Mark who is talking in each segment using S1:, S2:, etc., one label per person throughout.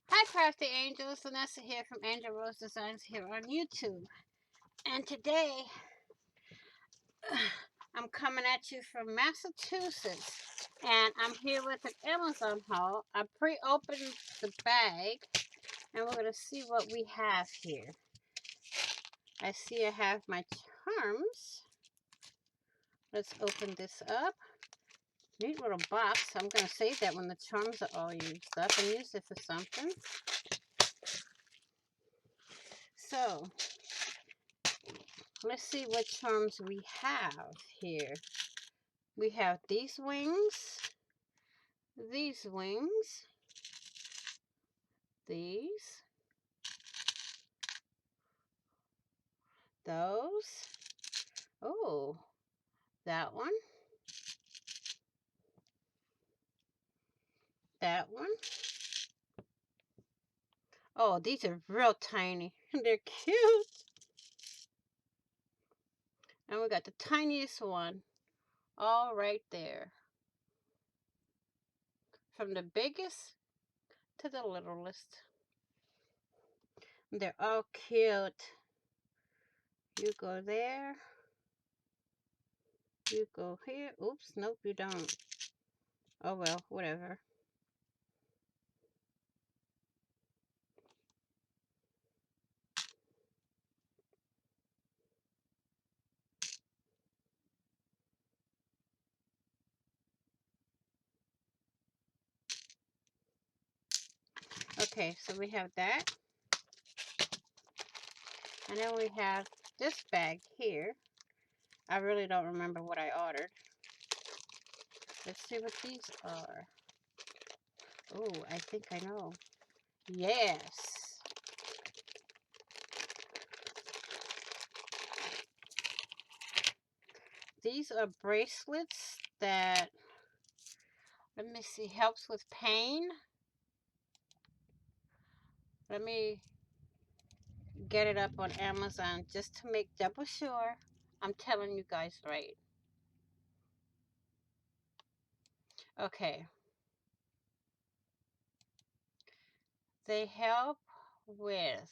S1: Hi Crafty Angels, Vanessa here from Angel Rose Designs here on YouTube. And today, I'm coming at you from Massachusetts. And I'm here with an Amazon haul. I pre-opened the bag and we're going to see what we have here. I see I have my charms. Let's open this up. Neat little box. I'm going to save that when the charms are all used up and use it for something. So, let's see what charms we have here. We have these wings, these, those. Oh, that one, that one. Oh, these are real tiny. They're cute. And we got the tiniest one all right there. From the biggest to the littlest. They're all cute. You go there. You go here. Oops, nope, you don't. Oh well, whatever. Okay, so we have that. And then we have this bag here. I really don't remember what I ordered. Let's see what these are. Oh, I think I know. Yes. These are bracelets that, let me see, helps with pain. Let me get it up on Amazon just to make double sure I'm telling you guys right. Okay. They help with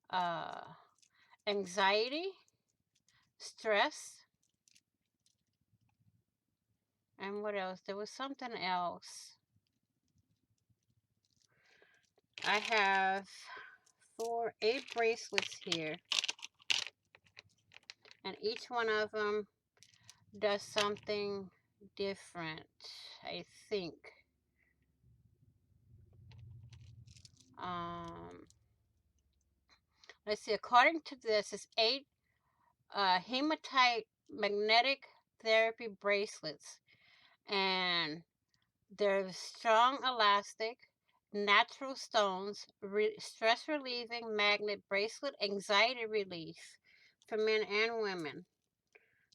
S1: uh, anxiety, stress, and what else? There was something else. I have 8 bracelets here, and each one of them does something different, I think. Let's see, according to this, it's 8 hematite magnetic therapy bracelets, and they're strong elastic, natural stones, stress relieving magnet bracelet, anxiety relief for men and women.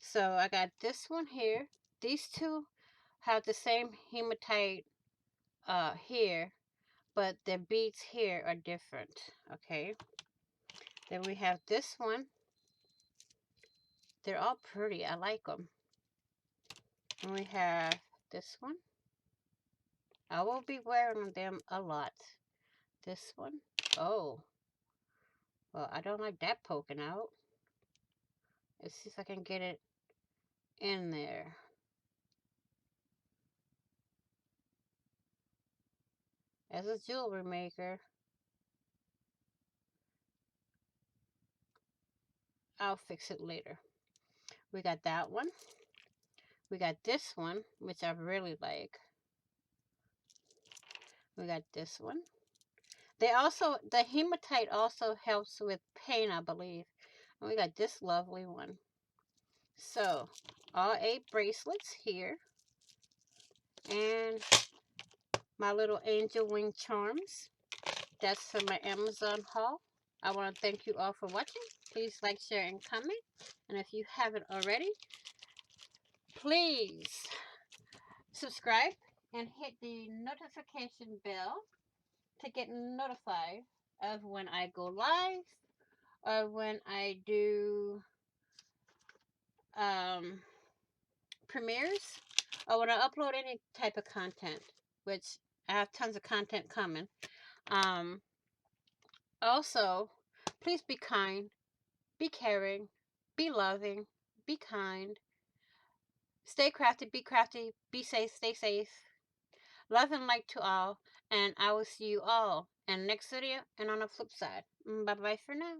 S1: So I got this one here. These two have the same hematite here, but the beads here are different. Okay. Then we have this one. They're all pretty. I like them. And we have this one. I will be wearing them a lot. This one. Oh. Well, I don't like that poking out. Let's see if I can get it in there. As a jewelry maker, I'll fix it later. We got that one. We got this one, which I really like. We got this one. The hematite also helps with pain, I believe. And we got this lovely one. So, all 8 bracelets here. And my little angel wing charms. That's for my Amazon haul. I want to thank you all for watching. Please like, share, and comment. And if you haven't already, please subscribe and hit the notification bell to get notified of when I go live or when I do premieres or when I upload any type of content, which I have tons of content coming. Um, Also, please be kind, be caring, be loving, be kind, crafty, be safe, stay safe. Love and light to all, and I will see you all in the next video and on the flip side. Bye bye for now.